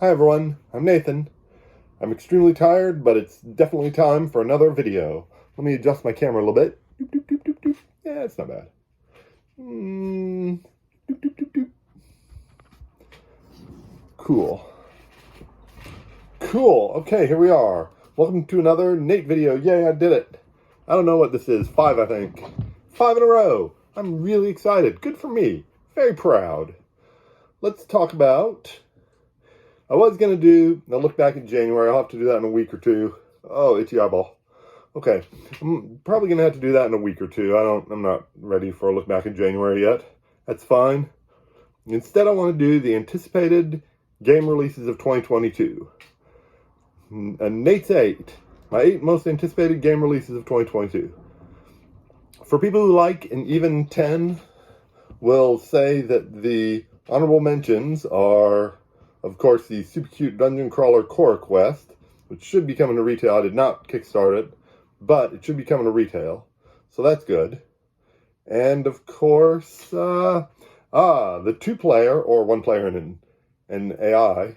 Hi everyone, I'm Nathan. I'm extremely tired, but it's definitely time for another video. Let me adjust my camera a little bit. Doop, doop, doop, doop, doop. Yeah, it's not bad. Doop, doop, doop, doop. Cool. Okay, here we are. Welcome to another Nate video. Yay, I did it. I don't know what this is. 5, I think. 5 in a row. I'm really excited. Good for me. Very proud. Let's talk about... I was going to do, I'll look back in January. I'll have to do that in a week or two. Oh, itchy eyeball. Okay. I'm probably going to have to do that in a week or two. I'm not ready for a look back in January yet. That's fine. Instead, I want to do the anticipated game releases of 2022. Nate's 8. My 8 most anticipated game releases of 2022. For people who like an even 10, will say that the honorable mentions are... Of course, the super cute Dungeon Crawler Core Quest, which should be coming to retail. I did not kickstart it, but it should be coming to retail. So that's good. And of course, the 2-player, or 1-player and AI,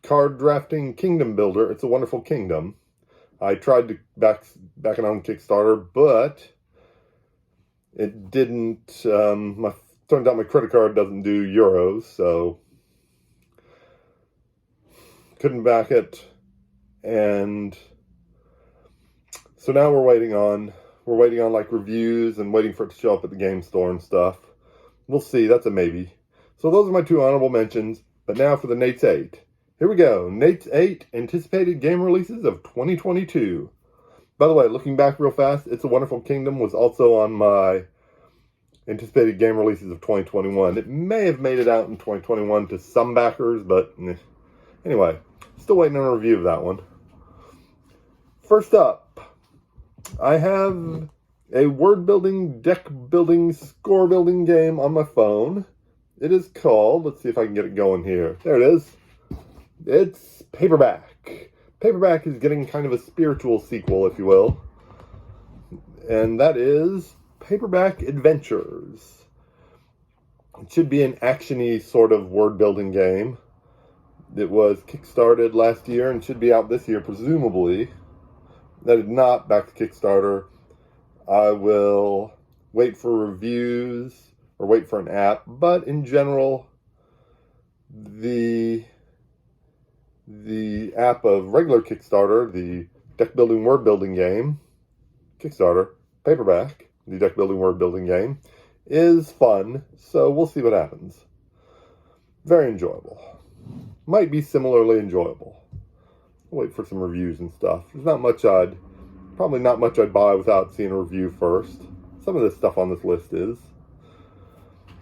card drafting kingdom builder. It's a Wonderful Kingdom. I tried to back it on Kickstarter, but it didn't, turned out my credit card doesn't do euros, so... couldn't back it, and so now we're waiting on like reviews and waiting for it to show up at the game store and stuff. We'll see. That's a maybe. So those are my 2 honorable mentions. But now for the Nate's 8. Here we go. Nate's 8 anticipated game releases of 2022. By the way, looking back real fast, It's a Wonderful Kingdom was also on my anticipated game releases of 2021. It may have made it out in 2021 to some backers, but anyway. Still waiting on a review of that one. First up, I have a word building, deck building, score building game on my phone. It is called, let's see if I can get it going here. There it is. It's Paperback. Paperback is getting kind of a spiritual sequel, if you will. And that is Paperback Adventures. It should be an action-y sort of word building game. It was kickstarted last year and should be out this year, presumably. That is not back to Kickstarter. I will wait for reviews or wait for an app. But in general, the app of regular Kickstarter, the deck building word building game, Kickstarter, Paperback, the deck building word building game, is fun. So we'll see what happens. Very enjoyable. Might be similarly enjoyable. I'll wait for some reviews and stuff. There's probably not much I'd buy without seeing a review first. Some of this stuff on this list is.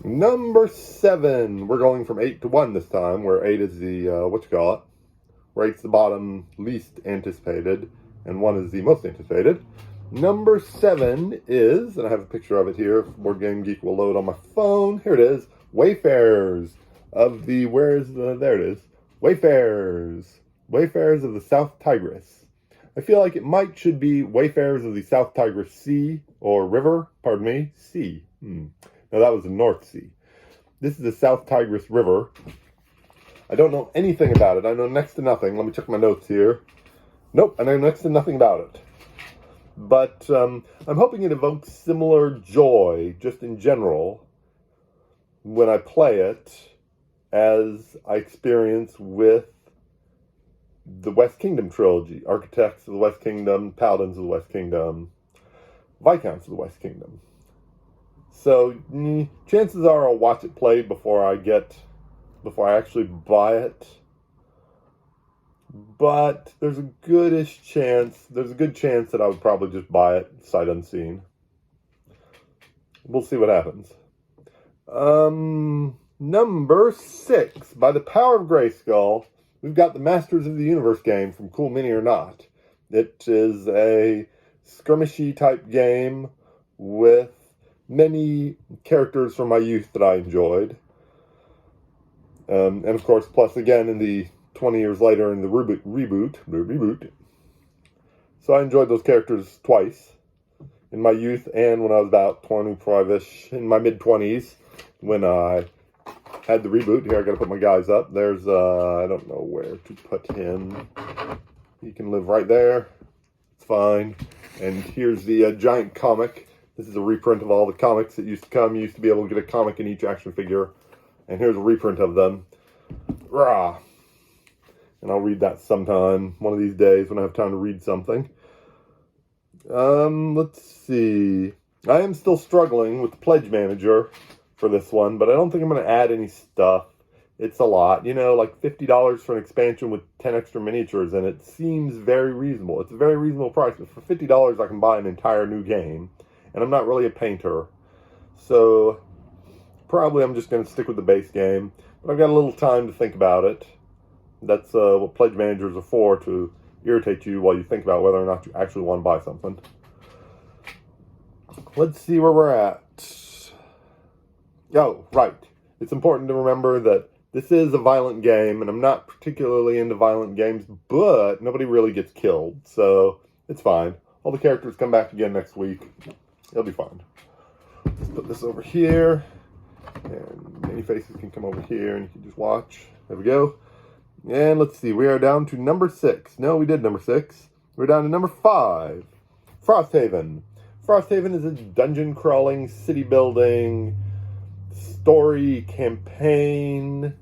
Number 7. We're going from 8 to 1 this time, where 8 is the, where 8's the bottom least anticipated, and 1 is the most anticipated. Number 7 is, and I have a picture of it here, Board Game Geek will load on my phone. Here it is, Wayfarers of the, there it is. Wayfarers of the South Tigris. I feel like it should be Wayfarers of the South Tigris Sea, or River, pardon me, Sea. No, that was the North Sea. This is the South Tigris River. I don't know anything about it. I know next to nothing. Let me check my notes here. Nope, I know next to nothing about it. But I'm hoping it evokes similar joy, just in general, when I play it, as I experience with the West Kingdom trilogy. Architects of the West Kingdom, Paladins of the West Kingdom, Viscounts of the West Kingdom. So, chances are I'll watch it played before I actually buy it. But there's a good chance that I would probably just buy it sight unseen. We'll see what happens. Number 6, by the power of Grayskull, we've got the Masters of the Universe game from Cool Mini or Not. It is a skirmishy type game with many characters from my youth that I enjoyed. And of course, plus again in the 20 years later in the reboot. So I enjoyed those characters twice. In my youth and when I was about 25-ish, in my mid-20s, when I had the reboot. Here, I got to put my guys up. There's, I don't know where to put him. He can live right there. It's fine. And here's the giant comic. This is a reprint of all the comics that used to come. You used to be able to get a comic in each action figure. And here's a reprint of them. Rah! And I'll read that sometime, one of these days when I have time to read something. Let's see. I am still struggling with the Pledge Manager for this one, but I don't think I'm going to add any stuff. It's a lot. You know, like $50 for an expansion with 10 extra miniatures, and it seems very reasonable. It's a very reasonable price, but for $50 I can buy an entire new game, and I'm not really a painter. So, probably I'm just going to stick with the base game, but I've got a little time to think about it. That's what Pledge Managers are for, to irritate you while you think about whether or not you actually want to buy something. Let's see where we're at. Oh, right. It's important to remember that this is a violent game, and I'm not particularly into violent games, but nobody really gets killed, so it's fine. All the characters come back again next week. It'll be fine. Let's put this over here, and many faces can come over here, and you can just watch. There we go. And let's see, we are down to number 6. No, we did number 6. We're down to number 5. Frosthaven. Frosthaven is a dungeon-crawling, city-building, story campaign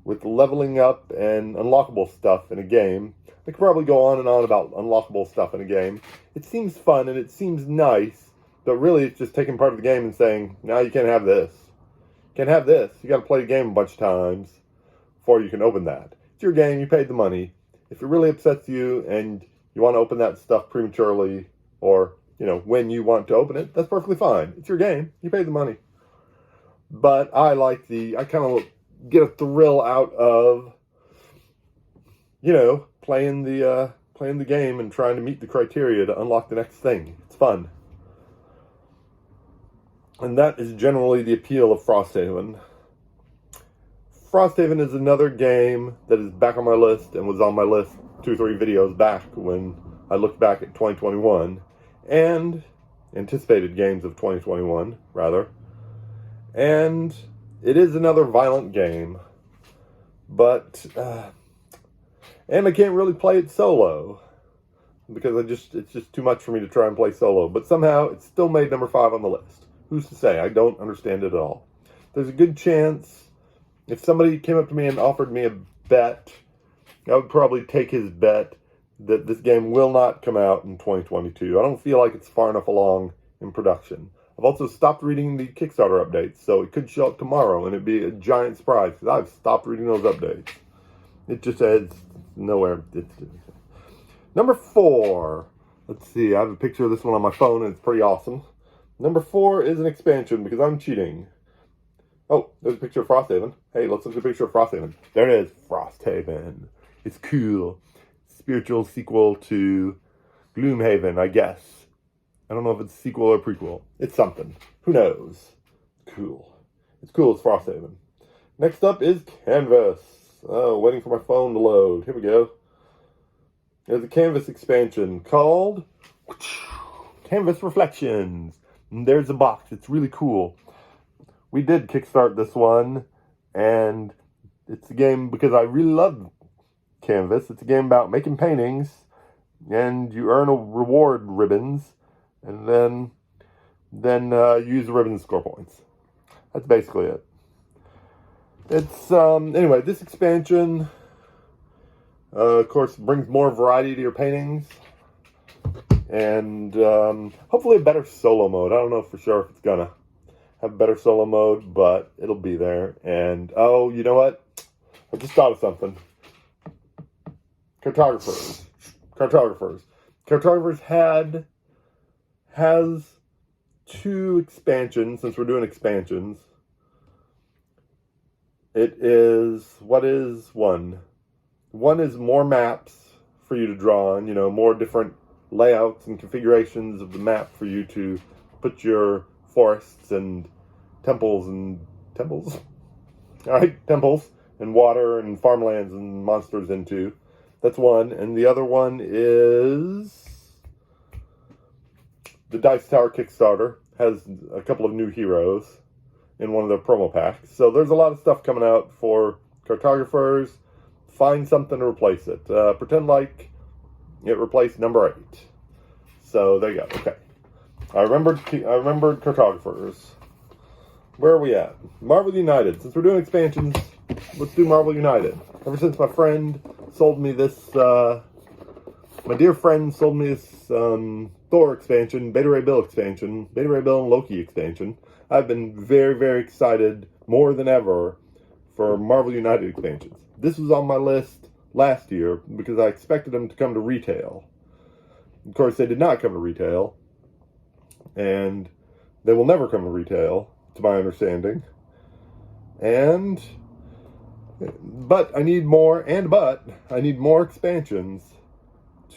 with leveling up and unlockable stuff in a game. I could probably go on and on about unlockable stuff in a game. It seems fun and it seems nice, but really it's just taking part of the game and saying, no, you can't have this. You can't have this. You got to play the game a bunch of times before you can open that. It's your game. You paid the money. If it really upsets you and you want to open that stuff prematurely, or, you know, when you want to open it, that's perfectly fine. It's your game. You paid the money. But I kind of get a thrill out of, you know, playing the game and trying to meet the criteria to unlock the next thing. It's fun. And that is generally the appeal of Frosthaven. Frosthaven is another game that is back on my list and was on my list 2 or 3 videos back when I looked back at 2021 and anticipated games of 2021, rather. And it is another violent game, but and I can't really play it solo because it's just too much for me to try and play solo. But somehow it's still made number 5 on the list. Who's to say? I don't understand it at all. There's a good chance if somebody came up to me and offered me a bet, I would probably take his bet that this game will not come out in 2022. I don't feel like it's far enough along in production. I've also stopped reading the Kickstarter updates, so it could show up tomorrow, and it'd be a giant surprise, because I've stopped reading those updates. It just says nowhere. Number 4. Let's see, I have a picture of this one on my phone, and it's pretty awesome. Number 4 is an expansion, because I'm cheating. Oh, there's a picture of Frosthaven. Hey, let's look at the picture of Frosthaven. There it is, Frosthaven. It's cool. Spiritual sequel to Gloomhaven, I guess. I don't know if it's sequel or prequel. It's something. Who knows? Cool. It's cool, it's Frosthaven. Next up is Canvas. Oh, waiting for my phone to load. Here we go. There's a Canvas expansion called Canvas Reflections. And there's a box. It's really cool. We did kickstart this one, and it's a game because I really love Canvas. It's a game about making paintings, and you earn a reward ribbons, and then use the ribbons to score points. That's basically it. It's anyway, this expansion of course brings more variety to your paintings, and hopefully a better solo mode. I don't know for sure if it's gonna have better solo mode, but it'll be there. And oh, you know what? I just thought of something. Cartographers. Cartographers has 2 expansions, since we're doing expansions. What is one? One is more maps for you to draw on, you know, more different layouts and configurations of the map for you to put your forests and temples. Alright, temples and water and farmlands and monsters into. That's one. And the other one is the Dice Tower Kickstarter. Has a couple of new heroes. in one of their promo packs. So there's a lot of stuff coming out for cartographers. Find something to replace it. Pretend like it replaced number 8. So there you go. Okay. I remembered cartographers. Where are we at? Marvel United. Since we're doing expansions, let's do Marvel United. Ever since my friend sold me this, my dear friend sold me this Thor expansion, Beta Ray Bill expansion, Beta Ray Bill and Loki expansion, I've been very, very excited more than ever for Marvel United expansions. This was on my list last year because I expected them to come to retail. Of course, they did not come to retail, and they will never come to retail, to my understanding. But I need more expansions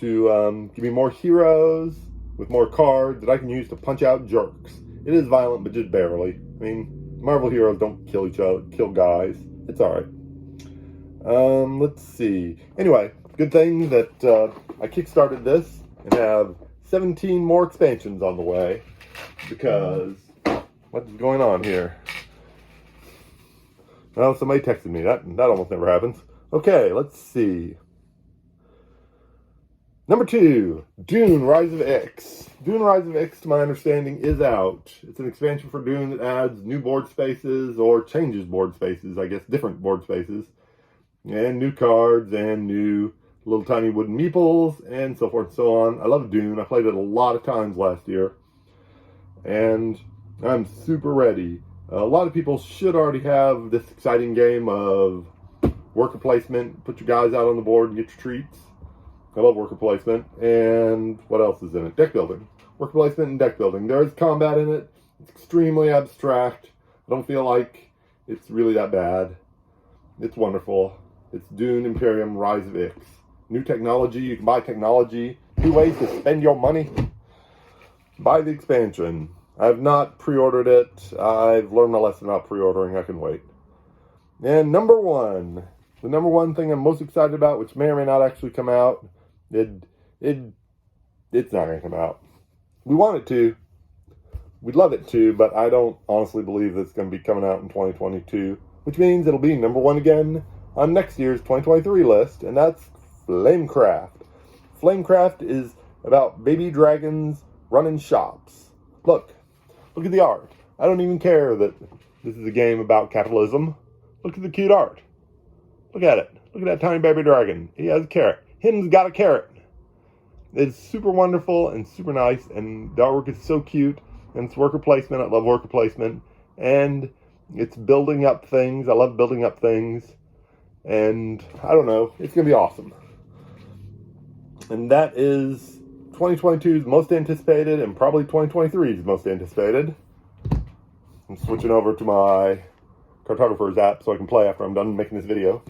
to give me more heroes with more cards that I can use to punch out jerks. It is violent, but just barely. I mean, Marvel heroes don't kill each other, kill guys. It's alright. Let's see. Anyway, good thing that I kickstarted this and have 17 more expansions on the way, because what's going on here? Oh, somebody texted me. That almost never happens. Okay, let's see. Number 2, Dune: Rise of X. Dune: Rise of X, to my understanding, is out. It's an expansion for Dune that adds new board spaces, or changes board spaces, I guess, different board spaces, and new cards, and new little tiny wooden meeples, and so forth and so on. I love Dune. I played it a lot of times last year, and I'm super ready. A lot of people should already have this exciting game of worker placement. Put your guys out on the board and get your treats. I love worker placement. And what else is in it? Deck building. Worker placement and deck building. There's combat in it. It's extremely abstract. I don't feel like it's really that bad. It's wonderful. It's Dune Imperium Rise of X. New technology. You can buy technology. 2 ways to spend your money. Buy the expansion. I have not pre-ordered it. I've learned my lesson about pre-ordering. I can wait. And number 1. The number 1 thing I'm most excited about, which may or may not actually come out, it's not going to come out. We want it to. We'd love it to, but I don't honestly believe that it's going to be coming out in 2022, which means it'll be number 1 again on next year's 2023 list, and that's Flamecraft. Flamecraft is about baby dragons running shops. Look at the art. I don't even care that this is a game about capitalism. Look at the cute art. Look at it. Look at that tiny baby dragon. He has a carrot. Him's got a carrot. It's super wonderful and super nice, and the artwork is so cute, and it's worker placement. I love worker placement, and it's building up things. I love building up things, and I don't know. It's going to be awesome. And that is 2022's most anticipated, and probably 2023's most anticipated. I'm switching over to my cartographers app so I can play after I'm done making this video.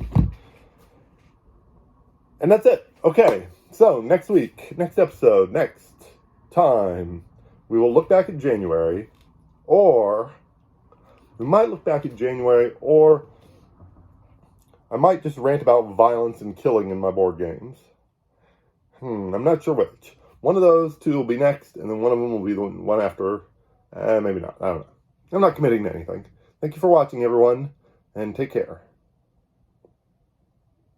And that's it. Okay, so next week, next episode, next time, we will look back at January, or we might look back at January, or I might just rant about violence and killing in my board games. I'm not sure which. One of those 2 will be next, and then one of them will be the one after. Maybe not. I don't know. I'm not committing to anything. Thank you for watching, everyone, and take care.